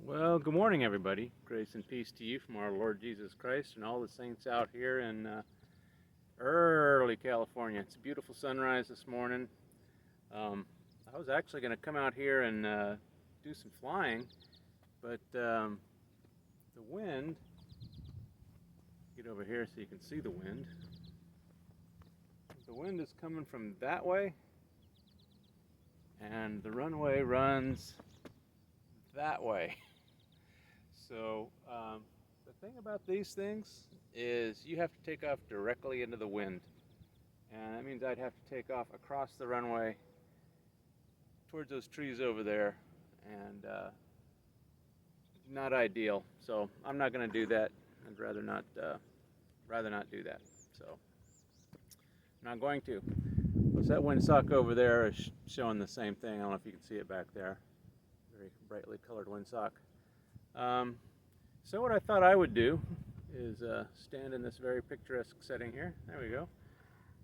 Well, good morning, everybody. Grace and peace to you from our Lord Jesus Christ and all the saints out here in early California. It's a beautiful sunrise this morning. I was actually going to come out here and do some flying, but the wind, get over here so you can see the wind. The wind is coming from that way, and the runway runs that way. So the thing about these things is you have to take off directly into the wind. And that means I'd have to take off across the runway towards those trees over there, and not ideal. So I'm not going to do that. I'd rather not do that. So I'm not going to. What's that windsock over there is showing the same thing. I don't know if you can see it back there. Very brightly colored windsock. So what I thought I would do is stand in this very picturesque setting here. There we go.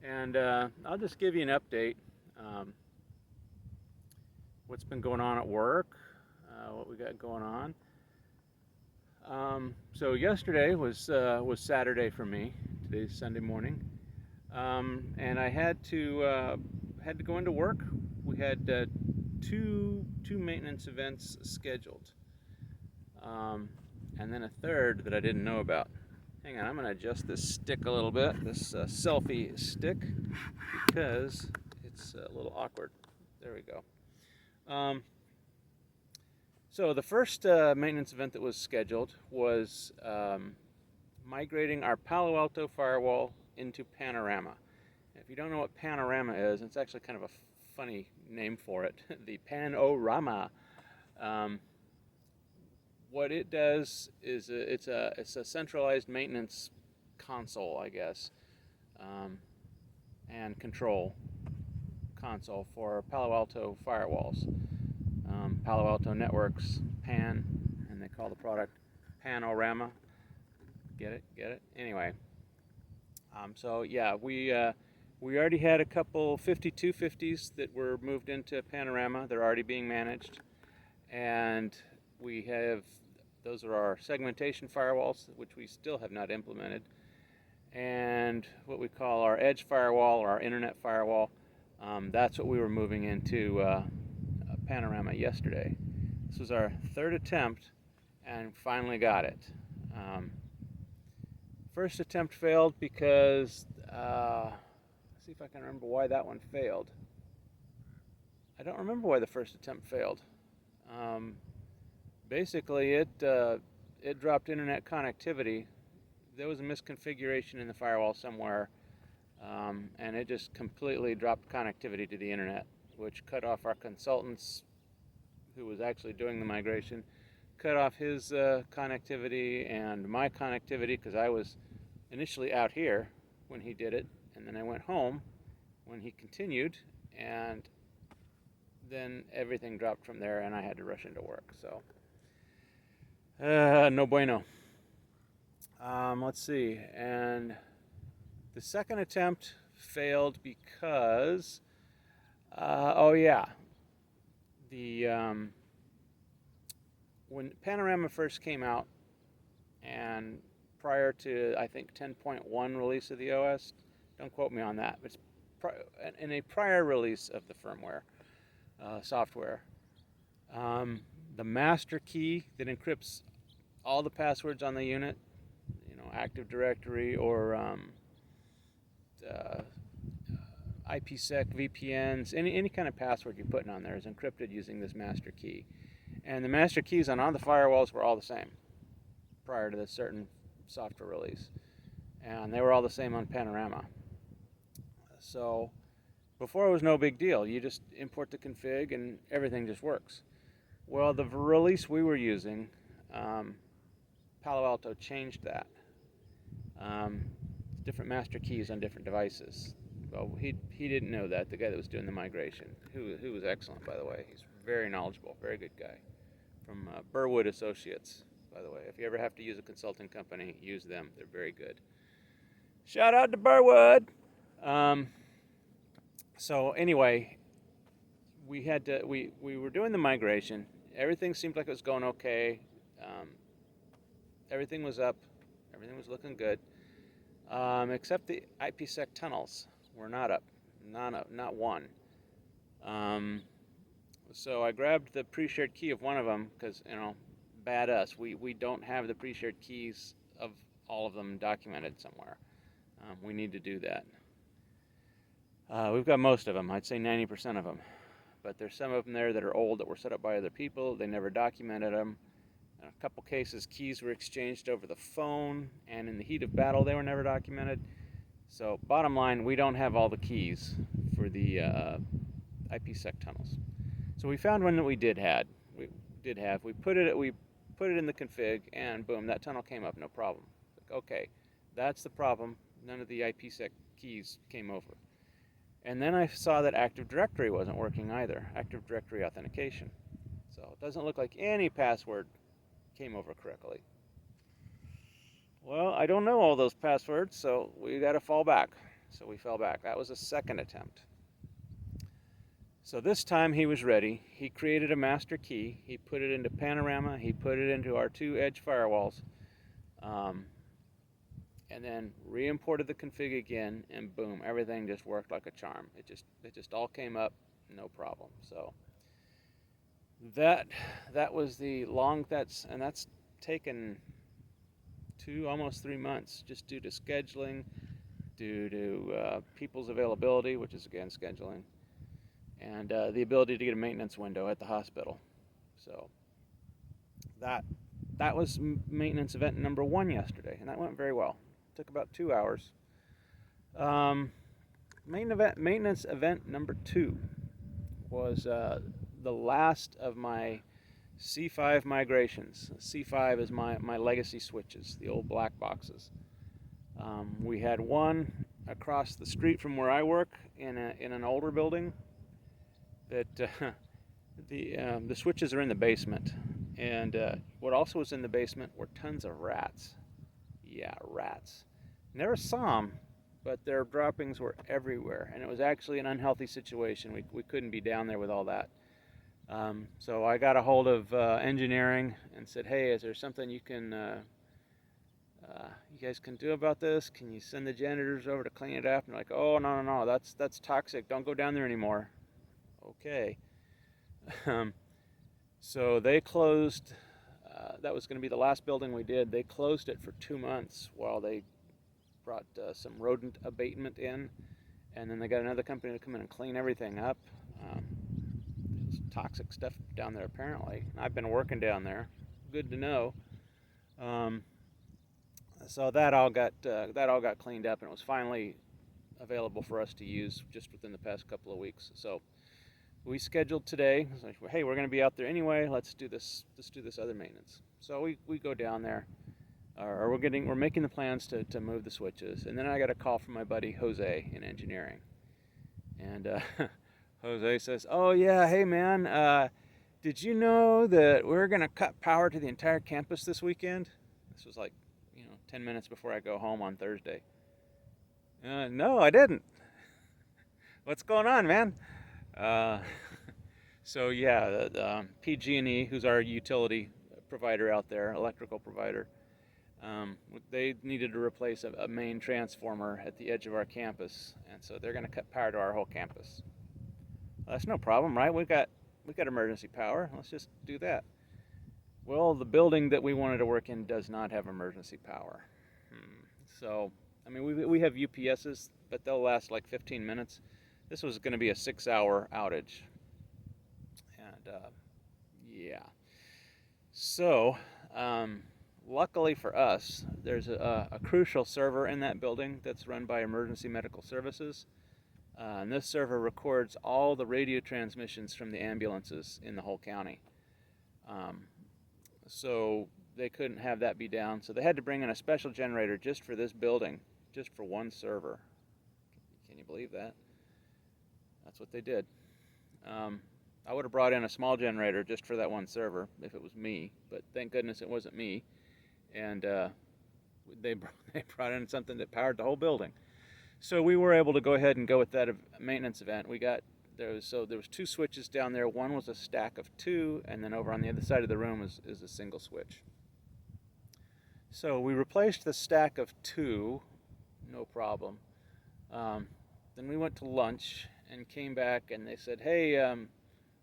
And I'll just give you an update. What's been going on at work, what we got going on. So yesterday was Saturday for me. Today's Sunday morning, and I had to go into work. We had two maintenance events scheduled, and then a third that I didn't know about. Hang on, I'm going to adjust this stick a little bit, this selfie stick, because it's a little awkward. There we go. So the first maintenance event that was scheduled was migrating our Palo Alto firewall into Panorama. If you don't know what Panorama is, it's actually kind of a funny name for it, the Panorama. What it does is it's a centralized maintenance console, I guess, and control console for Palo Alto firewalls. Palo Alto Networks, PAN, and they call the product Panorama. Get it? Anyway, so yeah, we already had a couple 5250s that were moved into Panorama. They're already being managed, and we have, those are our segmentation firewalls, which we still have not implemented, and what we call our edge firewall or our internet firewall. That's what we were moving into Panorama yesterday. This was our third attempt, and finally got it. First attempt failed because, let's see if I can remember why that one failed. I don't remember why the first attempt failed. Basically, it dropped internet connectivity. There was a misconfiguration in the firewall somewhere, and it just completely dropped connectivity to the internet, which cut off our consultants who was actually doing the migration, cut off his connectivity and my connectivity, because I was initially out here when he did it, and then I went home when he continued, and then everything dropped from there, and I had to rush into work. So no bueno. Let's see, and the second attempt failed because when Panorama first came out, and prior to, I think, 10.1 release of the OS, don't quote me on that, but it's in a prior release of the firmware software, the master key that encrypts all the passwords on the unit, Active Directory or IPsec, VPNs, any kind of password you're putting on there is encrypted using this master key. And the master keys on all the firewalls were all the same prior to this certain software release. And they were all the same on Panorama. So before, it was no big deal. You just import the config and everything just works. Well, the release we were using, Palo Alto changed that. Different master keys on different devices. Well, he didn't know that, the guy that was doing the migration, who was excellent, by the way. He's very knowledgeable, very good guy. From Burwood Associates, by the way. If you ever have to use a consulting company, use them. They're very good. Shout out to Burwood! So anyway, we were doing the migration. everything seemed like it was going okay. Um, Everything was up. Everything was looking good. Except the IPsec tunnels were not up. Not one. Um, so I grabbed the pre-shared key of one of them because, bad us. We don't have the pre-shared keys of all of them documented somewhere. We need to do that. We've got most of them. I'd say 90% of them. But there's some of them there that are old that were set up by other people. They never documented them. In a couple cases, keys were exchanged over the phone, and in the heat of battle, they were never documented. So, bottom line, we don't have all the keys for the IPsec tunnels. So we found one that we did have. We put it in the config, and boom, that tunnel came up, no problem. Okay, that's the problem. None of the IPsec keys came over. And then I saw that Active Directory wasn't working either, Active Directory authentication. So it doesn't look like any password came over correctly. Well, I don't know all those passwords, so we got to fall back. So we fell back. That was a second attempt. So this time he was ready. He created a master key. He put it into Panorama. He put it into our 2 edge firewalls. And then re-imported the config again, and boom, everything just worked like a charm. It just all came up, no problem. So that was the that's taken almost 3 months, just due to scheduling, due to people's availability, which is again scheduling, and the ability to get a maintenance window at the hospital. So that was maintenance event number 1 yesterday, and that went very well. Took about 2 hours. Maintenance event number 2 was the last of my C5 migrations. C5 is my legacy switches, the old black boxes. We had one across the street from where I work in an older building that the switches are in the basement, and what also was in the basement were tons of rats. Yeah, rats. Never saw them, but their droppings were everywhere, and it was actually an unhealthy situation. We couldn't be down there with all that. So I got a hold of engineering and said, hey, is there something you guys can do about this? Can you send the janitors over to clean it up? And they're like, oh, no, that's toxic. Don't go down there anymore. Okay. So they closed. That was going to be the last building we did. They closed it for 2 months while they brought some rodent abatement in, and then they got another company to come in and clean everything up. There's toxic stuff down there apparently. I've been working down there. Good to know. So that all got cleaned up, and it was finally available for us to use just within the past couple of weeks. So we scheduled today. Like, hey, we're going to be out there anyway. Let's do this other maintenance. So we go down there, or we're making the plans to move the switches. And then I got a call from my buddy Jose in engineering, and Jose says, "Oh yeah, hey man, did you know that we're going to cut power to the entire campus this weekend?" This was like 10 minutes before I go home on Thursday. No, I didn't. What's going on, man? So yeah, PG&E, who's our utility provider out there, electrical provider, they needed to replace a main transformer at the edge of our campus, and so they're going to cut power to our whole campus. Well, that's no problem, right? We got emergency power. Let's just do that. Well, the building that we wanted to work in does not have emergency power. So, I mean, we have UPSs, but they'll last like 15 minutes. This was going to be a 6-hour outage. And, yeah. So, luckily for us, there's a crucial server in that building that's run by Emergency Medical Services. And this server records all the radio transmissions from the ambulances in the whole county. So they couldn't have that be down. So they had to bring in a special generator just for this building, just for one server. Can you believe that? That's what they did. I would have brought in a small generator just for that one server if it was me, but thank goodness it wasn't me. And they brought in something that powered the whole building. So we were able to go ahead and go with that maintenance event. We got there was two switches down there. One was a stack of two, and then over on the other side of the room is a single switch. So we replaced the stack of two, no problem. Then we went to lunch and came back, and they said, "Hey,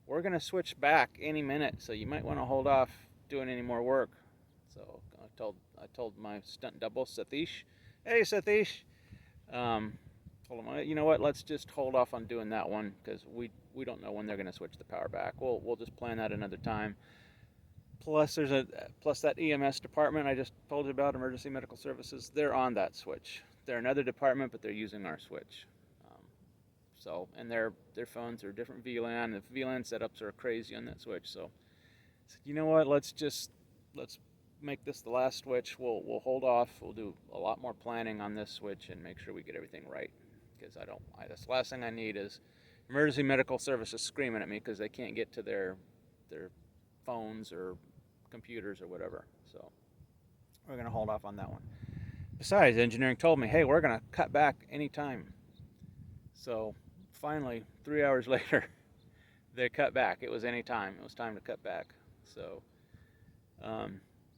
we're going to switch back any minute, so you might want to hold off doing any more work." So I told my stunt double Satish, "Hey Satish," told him, "You know what? Let's just hold off on doing that one because we don't know when they're going to switch the power back. We'll just plan that another time." Plus that EMS department I just told you about, Emergency Medical Services. They're on that switch. They're another department, but they're using our switch. And their phones are different VLAN. The VLAN setups are crazy on that switch. So I said, you know what? Let's make this the last switch. We'll hold off. We'll do a lot more planning on this switch and make sure we get everything right. Because that's the last thing I need is Emergency Medical Services screaming at me because they can't get to their phones or computers or whatever. So we're going to hold off on that one. Besides, engineering told me, hey, we're going to cut back anytime. So finally, 3 hours later, they cut back. It was any time. It was time to cut back. So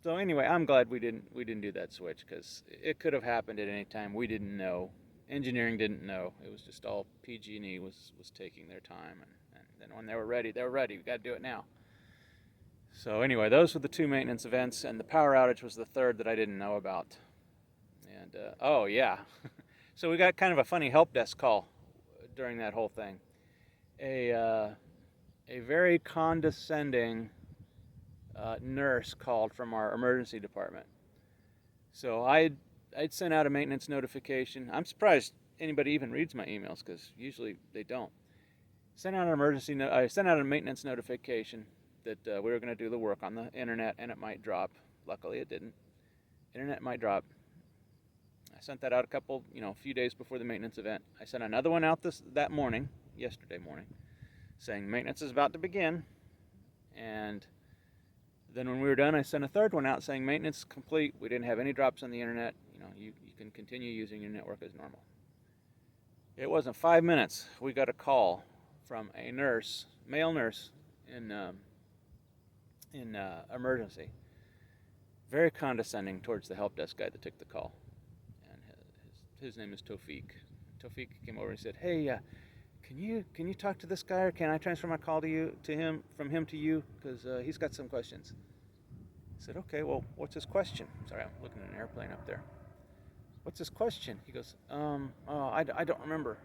anyway, I'm glad we didn't do that switch because it could have happened at any time. We didn't know. Engineering didn't know. It was just all PG&E was taking their time, and then when they were ready. We got to do it now. So anyway, those were the two maintenance events, and the power outage was the third that I didn't know about. And oh yeah, so we got kind of a funny help desk call during that whole thing. A very condescending nurse called from our emergency department. So I'd sent out a maintenance notification. I'm surprised anybody even reads my emails because usually they don't. I sent out a maintenance notification that we were going to do the work on the internet and it might drop. Luckily it didn't. Internet might drop. I sent that out a few days before the maintenance event. I sent another one out yesterday morning, saying maintenance is about to begin. And then when we were done, I sent a third one out saying maintenance is complete. We didn't have any drops on the internet. You can continue using your network as normal. It wasn't 5 minutes. We got a call from a nurse, male nurse, in emergency, very condescending towards the help desk guy that took the call, and his name is Tofik. Tofik came over and said, "Hey, can you talk to this guy, or can I transfer my call from him to you, because he's got some questions." I said, "Okay, well, what's his question?" Sorry, I'm looking at an airplane up there. "What's his question?" He goes, I don't remember."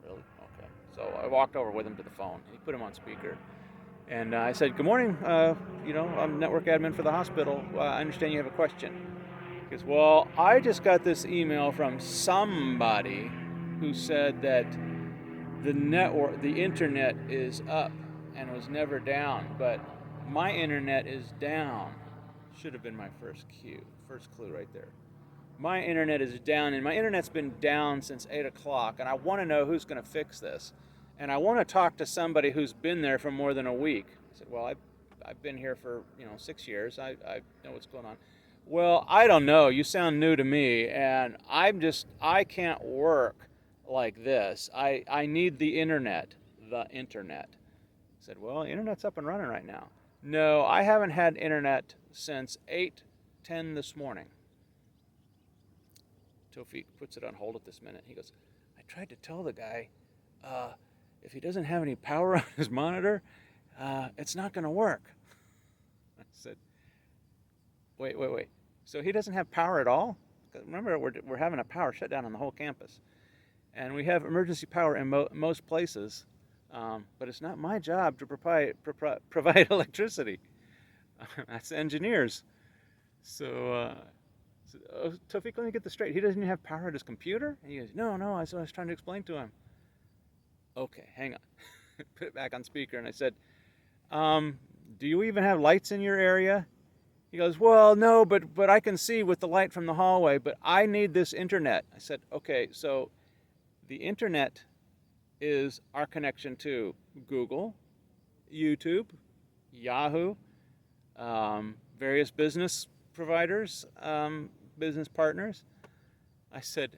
Really? Okay. So I walked over with him to the phone. He put him on speaker. And I said, "Good morning, I'm network admin for the hospital. I understand you have a question." He goes, "Well, I just got this email from somebody who said that the internet is up and was never down, but my internet is down." Should have been my first clue right there. My internet is down, and my internet's been down since 8 o'clock, and I want to know who's going to fix this. And I want to talk to somebody who's been there for more than a week. I said, "Well, I've been here for 6 years. I know what's going on." "Well, I don't know. You sound new to me, and I can't work like this. I need the internet." The internet. I said, "Well, internet's up and running right now." "No, I haven't had internet since 8:10 this morning." Tofik puts it on hold at this minute. He goes, "I tried to tell the guy, if he doesn't have any power on his monitor, it's not going to work." I said, wait. So he doesn't have power at all? Remember, we're having a power shutdown on the whole campus. And we have emergency power in most places, but it's not my job to provide electricity. That's engineers. So, Tofik, let me get this straight. He doesn't even have power at his computer? And he goes, no, that's what I was trying to explain to him. Okay, hang on. Put it back on speaker, and I said, "Do you even have lights in your area?" He goes, "Well, no, but I can see with the light from the hallway, but I need this internet." I said, "Okay, so the internet is our connection to Google, YouTube, Yahoo, various business providers, business partners." I said,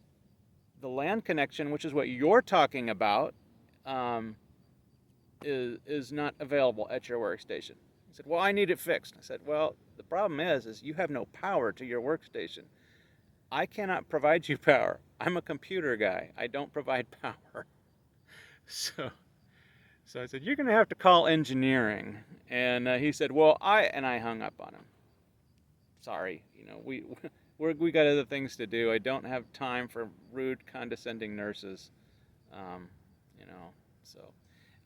"The LAN connection, which is what you're talking about, is not available at your workstation. He said, well, I need it fixed. I said, well, the problem is you have no power to your workstation. I cannot provide you power. I'm a computer guy. I don't provide power. So I said, you're going to have to call engineering. And he said, well, I hung up on him. Sorry, we got other things to do. I don't have time for rude, condescending nurses. Um, so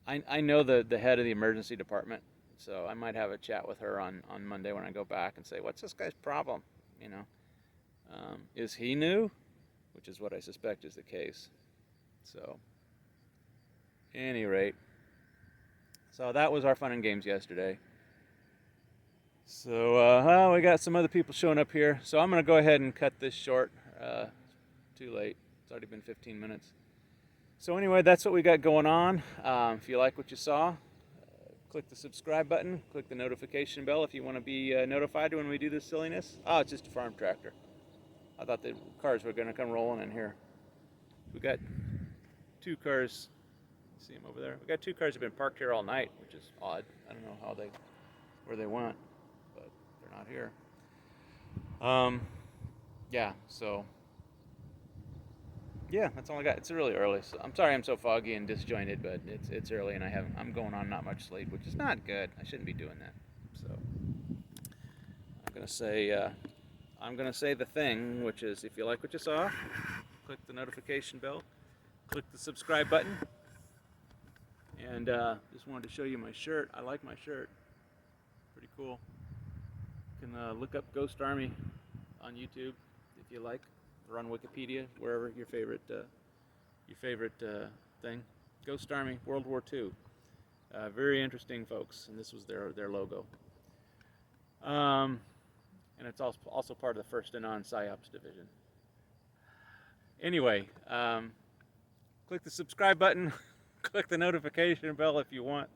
I know the head of the emergency department, so I might have a chat with her on Monday when I go back and say, what's this guy's problem? Is he new? Which is what I suspect is the case. So, any rate, so that was our fun and games yesterday. So, we got some other people showing up here. So I'm going to go ahead and cut this short. Too late. It's already been 15 minutes. So anyway, that's what we got going on. If you like what you saw, click the subscribe button. Click the notification bell if you want to be notified when we do this silliness. Oh, it's just a farm tractor. I thought the cars were going to come rolling in here. We got 2 cars. See them over there? We got 2 cars that have been parked here all night, which is odd. I don't know where they went. Not here. Yeah, so yeah, that's all I got. It's really early, so I'm sorry I'm so foggy and disjointed, but it's early and I'm going on not much sleep, which is not good. I shouldn't be doing that. So I'm gonna say the thing, which is, if you like what you saw, click the notification bell, click the subscribe button, and just wanted to show you my shirt. I like my shirt. Pretty cool. You can look up Ghost Army on YouTube if you like, or on Wikipedia, wherever your favorite thing. Ghost Army, World War II. Very interesting folks, and this was their logo. And it's also part of the 1st Anon PSYOPs division. Anyway, click the subscribe button, click the notification bell if you want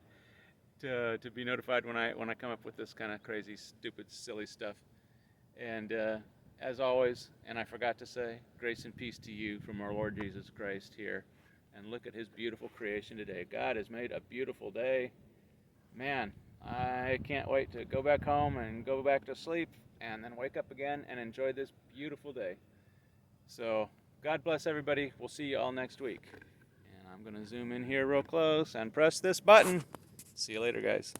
to be notified when I come up with this kind of crazy, stupid, silly stuff. And as always, and I forgot to say, grace and peace to you from our Lord Jesus Christ here. And look at his beautiful creation today. God has made a beautiful day. Man, I can't wait to go back home and go back to sleep and then wake up again and enjoy this beautiful day. So God bless everybody. We'll see you all next week. And I'm going to zoom in here real close and press this button. See you later, guys.